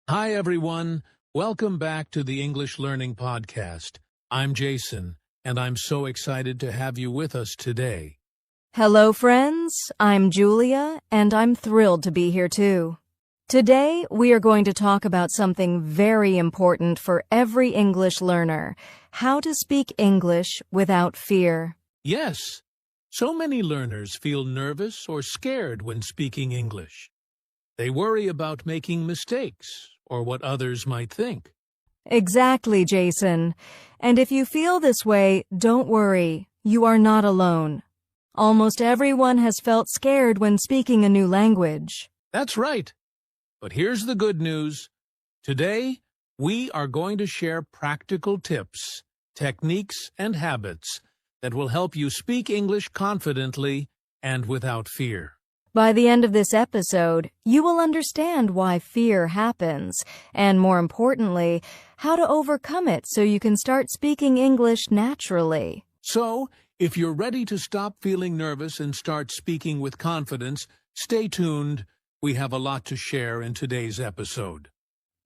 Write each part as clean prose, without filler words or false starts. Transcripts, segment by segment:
Hi, everyone. Welcome back to the English Learning Podcast. I'm Jason, and I'm so excited to have you with us today. Hello, friends. I'm Julia, and I'm thrilled to be here too. Today, we are going to talk about something very important for every English learner: how to speak English without fear. Yes, so many learners feel nervous or scared when speaking English. They worry about making mistakes or what others might think. Exactly, Jason. And if you feel this way, don't worry. You are not alone. Almost everyone has felt scared when speaking a new language. That's right. But here's the good news. Today, we are going to share practical tips, techniques, and habits that will help you speak English confidently and without fear. By the end of this episode, you will understand why fear happens, and more importantly, how to overcome it so you can start speaking English naturally. So, if you're ready to stop feeling nervous and start speaking with confidence, stay tuned. We have a lot to share in today's episode.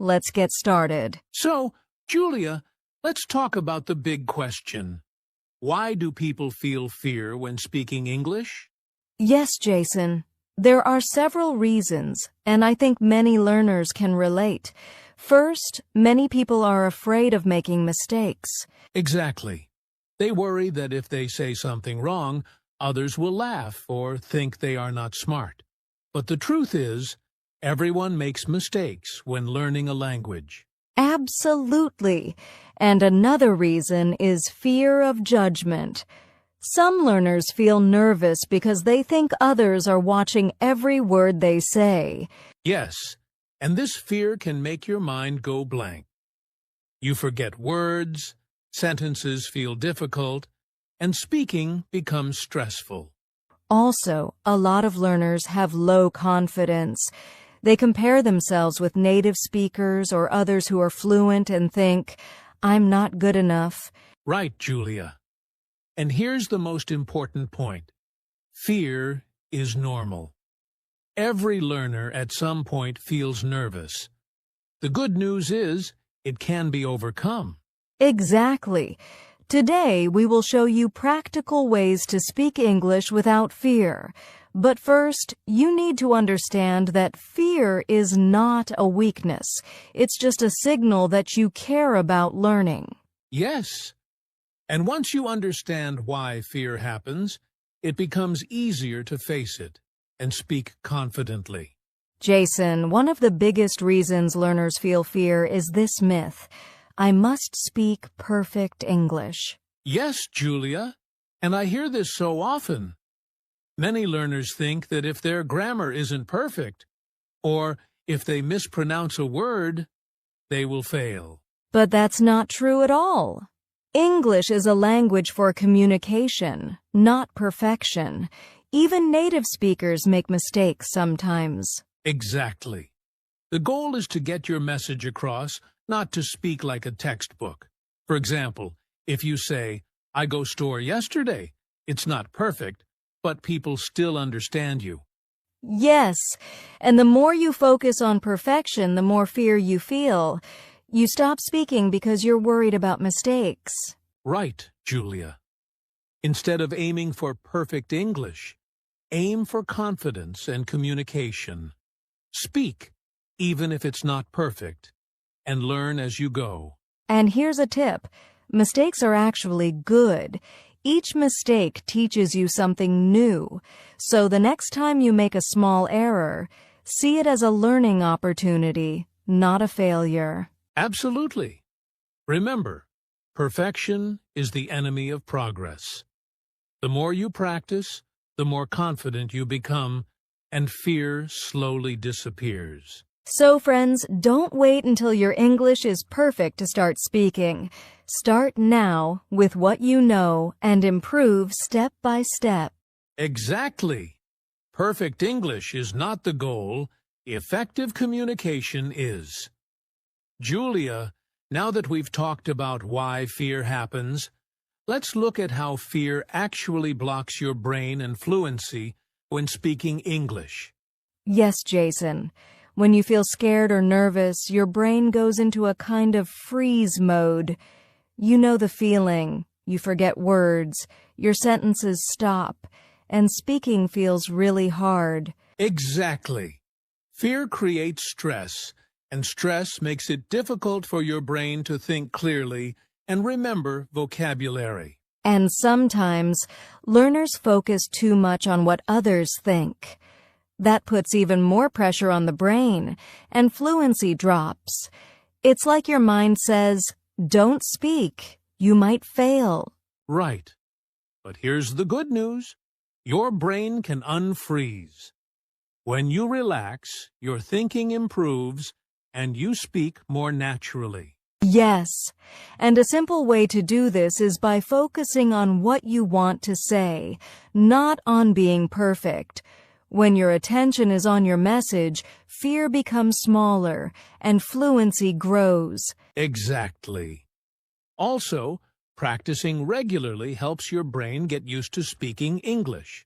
Let's get started. So, Julia, let's talk about the big question. Why do people feel fear when speaking English? Yes, Jason. There are several reasons, and I think many learners can relate. First, many people are afraid of making mistakes. Exactly. They worry that if they say something wrong, others will laugh or think they are not smart. But the truth is, everyone makes mistakes when learning a language. Absolutely. And another reason is fear of judgment. Some learners feel nervous because they think others are watching every word they say. Yes, and this fear can make your mind go blank. You forget words, sentences feel difficult, and speaking becomes stressful. Also, a lot of learners have low confidence. They compare themselves with native speakers or others who are fluent and think, "I'm not good enough." Right, Julia. And here's the most important point. Fear is normal. Every learner at some point feels nervous. The good news is it can be overcome. Exactly. Today, we will show you practical ways to speak English without fear. But first, you need to understand that fear is not a weakness. It's just a signal that you care about learning. Yes. And once you understand why fear happens, it becomes easier to face it and speak confidently. Jason, one of the biggest reasons learners feel fear is this myth: I must speak perfect English. Yes, Julia, and I hear this so often. Many learners think that if their grammar isn't perfect, or if they mispronounce a word, they will fail. But that's not true at all. English is a language for communication, not perfection. Even native speakers make mistakes sometimes. Exactly. The goal is to get your message across, not to speak like a textbook. For example, if you say, "I go store yesterday," it's not perfect, but people still understand you. Yes, and the more you focus on perfection, the more fear you feel. You stop speaking because you're worried about mistakes. Right, Julia. Instead of aiming for perfect English, aim for confidence and communication. Speak, even if it's not perfect, and learn as you go. And here's a tip. Mistakes are actually good. Each mistake teaches you something new. So the next time you make a small error, see it as a learning opportunity, not a failure. Absolutely. Remember, perfection is the enemy of progress. The more you practice, the more confident you become, and fear slowly disappears. So, friends, don't wait until your English is perfect to start speaking. Start now with what you know and improve step by step. Exactly. Perfect English is not the goal. Effective communication is. Julia, now that we've talked about why fear happens, let's look at how fear actually blocks your brain and fluency when speaking English. Yes, Jason. When you feel scared or nervous, your brain goes into a kind of freeze mode. You know the feeling. You forget words, your sentences stop, and speaking feels really hard. Exactly. Fear creates stress, and stress makes it difficult for your brain to think clearly and remember vocabulary. And sometimes, learners focus too much on what others think. That puts even more pressure on the brain, and fluency drops. It's like your mind says, "Don't speak. You might fail." Right. But here's the good news. Your brain can unfreeze. When you relax, your thinking improves, and you speak more naturally. Yes, and a simple way to do this is by focusing on what you want to say, not on being perfect. When your attention is on your message, fear becomes smaller and fluency grows. Exactly. Also, practicing regularly helps your brain get used to speaking English.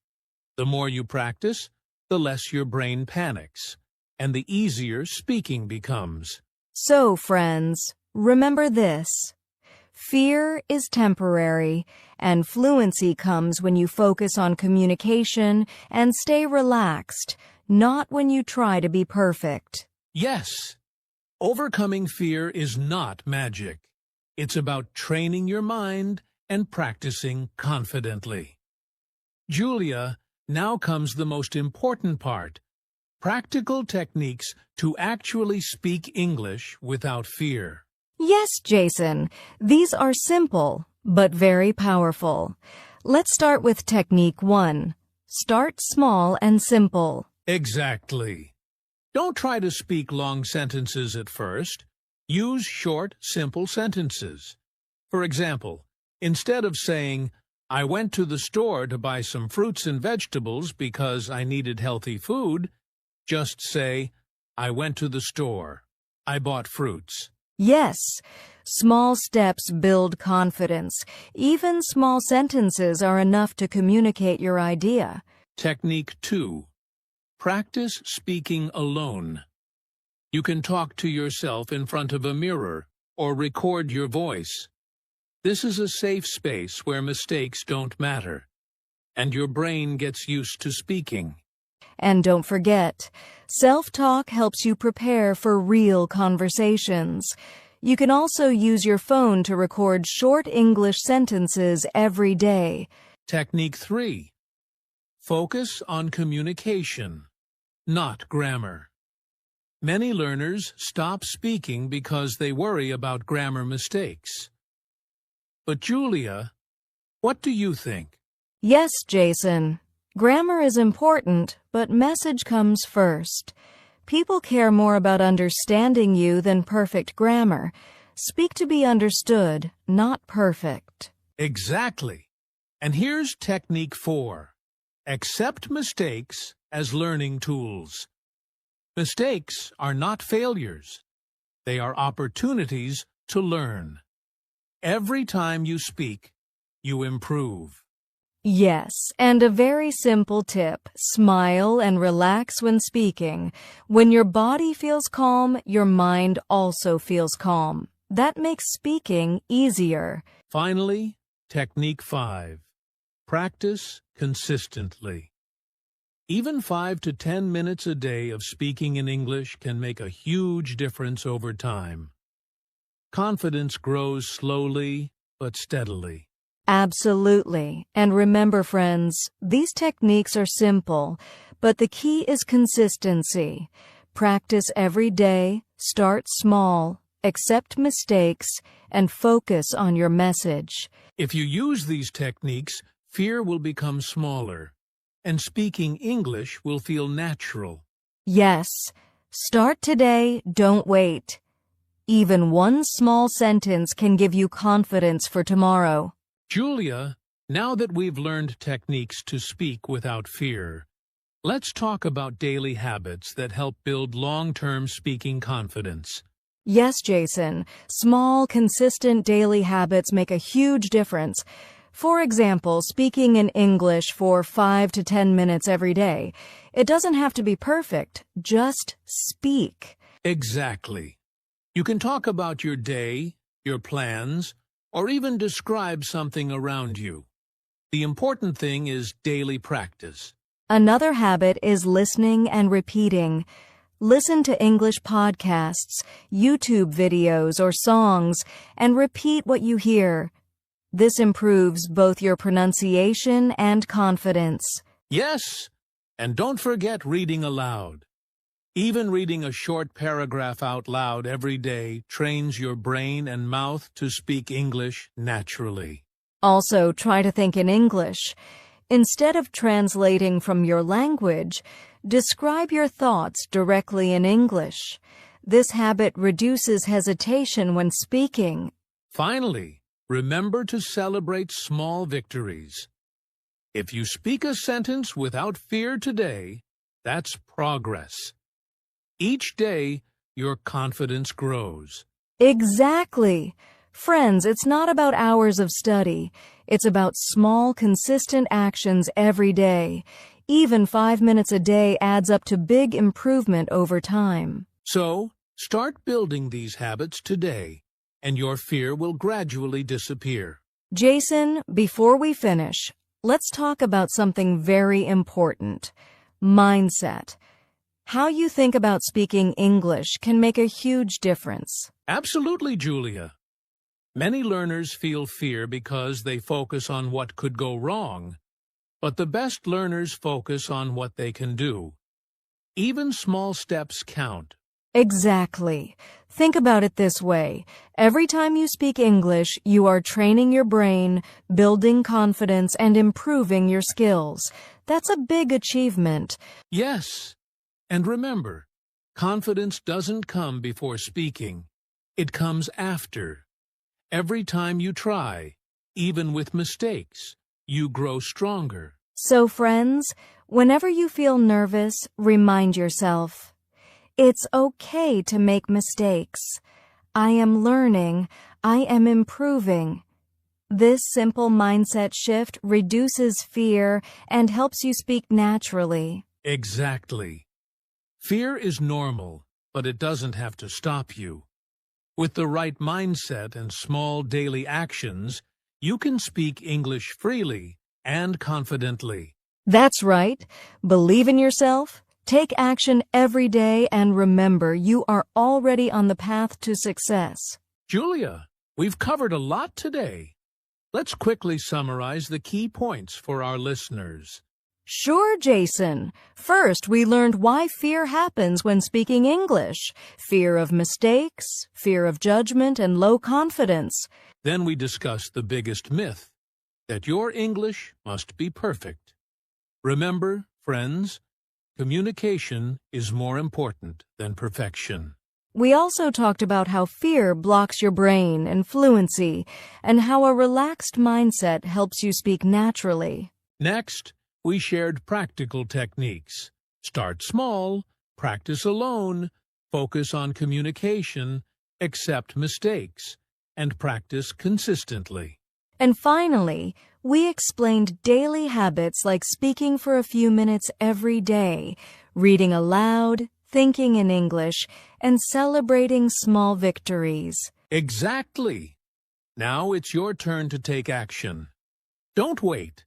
The more you practice, the less your brain panics, and the easier speaking becomes. So, friends, remember this. Fear is temporary, and fluency comes when you focus on communication and stay relaxed, not when you try to be perfect. Yes, overcoming fear is not magic. It's about training your mind and practicing confidently. Julia, now comes the most important part. Practical techniques to actually speak English without fear. Yes, Jason, these are simple, but very powerful. Let's start with technique 1. Start small and simple. Exactly. Don't try to speak long sentences at first. Use short, simple sentences. For example, instead of saying, "I went to the store to buy some fruits and vegetables because I needed healthy food," just say, "I went to the store. I bought fruits." Yes, small steps build confidence. Even small sentences are enough to communicate your idea. Technique 2. Practice speaking alone. You can talk to yourself in front of a mirror or record your voice. This is a safe space where mistakes don't matter, and your brain gets used to speaking. And don't forget, self-talk helps you prepare for real conversations. You can also use your phone to record short English sentences every day. Technique 3. Focus on communication, not grammar. Many learners stop speaking because they worry about grammar mistakes. But Julia, what do you think? Yes, Jason. Grammar is important, but message comes first. People care more about understanding you than perfect grammar. Speak to be understood, not perfect. Exactly. And here's technique 4. Accept mistakes as learning tools. Mistakes are not failures. They are opportunities to learn. Every time you speak, you improve. Yes, and a very simple tip. Smile and relax when speaking. When your body feels calm, your mind also feels calm. That makes speaking easier. Finally, technique 5. Practice consistently. Even 5 to 10 minutes a day of speaking in English can make a huge difference over time. Confidence grows slowly but steadily. Absolutely. And remember, friends, these techniques are simple, but the key is consistency. Practice every day, start small, accept mistakes, and focus on your message. If you use these techniques, fear will become smaller, and speaking English will feel natural. Yes, start today, don't wait. Even one small sentence can give you confidence for tomorrow. Julia, now that we've learned techniques to speak without fear, let's talk about daily habits that help build long-term speaking confidence. Yes, Jason, small, consistent daily habits make a huge difference. For example, speaking in English for 5 to 10 minutes every day. It doesn't have to be perfect, just speak. Exactly. You can talk about your day, your plans, or even describe something around you. The important thing is daily practice. Another habit is listening and repeating. Listen to English podcasts, YouTube videos, or songs, and repeat what you hear. This improves both your pronunciation and confidence. Yes, and don't forget reading aloud. Even reading a short paragraph out loud every day trains your brain and mouth to speak English naturally. Also, try to think in English. Instead of translating from your language, describe your thoughts directly in English. This habit reduces hesitation when speaking. Finally, remember to celebrate small victories. If you speak a sentence without fear today, that's progress. Each day, your confidence grows. Exactly. Friends, it's not about hours of study. It's about small, consistent actions every day. Even 5 minutes a day adds up to big improvement over time. So, start building these habits today, and your fear will gradually disappear. Jason, before we finish, let's talk about something very important. Mindset. How you think about speaking English can make a huge difference. Absolutely, Julia. Many learners feel fear because they focus on what could go wrong, but the best learners focus on what they can do. Even small steps count. Exactly. Think about it this way. Every time you speak English, you are training your brain, building confidence, and improving your skills. That's a big achievement. Yes, and remember, confidence doesn't come before speaking. It comes after. Every time you try, even with mistakes, you grow stronger. So, friends, whenever you feel nervous, remind yourself, it's okay to make mistakes. I am learning. I am improving. This simple mindset shift reduces fear and helps you speak naturally. Exactly. Fear is normal, but it doesn't have to stop you. With the right mindset and small daily actions, you can speak English freely and confidently. That's right. Believe in yourself. Take action every day and remember you are already on the path to success. Julia, we've covered a lot today. Let's quickly summarize the key points for our listeners. Sure, Jason. First, we learned why fear happens when speaking English. Fear of mistakes, fear of judgment, and low confidence. Then we discussed the biggest myth, that your English must be perfect. Remember, friends, communication is more important than perfection. We also talked about how fear blocks your brain and fluency, and how a relaxed mindset helps you speak naturally. Next, we shared practical techniques. Start small, practice alone, focus on communication, accept mistakes, and practice consistently. And finally, we explained daily habits like speaking for a few minutes every day, reading aloud, thinking in English, and celebrating small victories. Exactly. Now it's your turn to take action. Don't wait.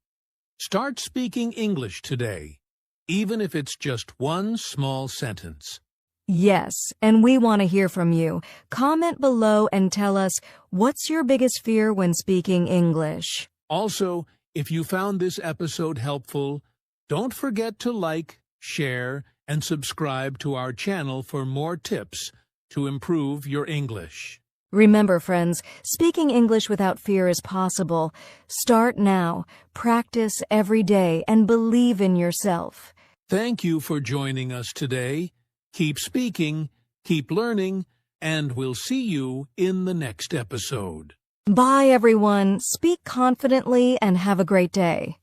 Start speaking English today, even if it's just one small sentence. Yes, and we want to hear from you. Comment below and tell us, what's your biggest fear when speaking English? Also, if you found this episode helpful, don't forget to like, share, and subscribe to our channel for more tips to improve your English. Remember, friends, speaking English without fear is possible. Start now, practice every day, and believe in yourself. Thank you for joining us today. Keep speaking, keep learning, and we'll see you in the next episode. Bye, everyone. Speak confidently and have a great day.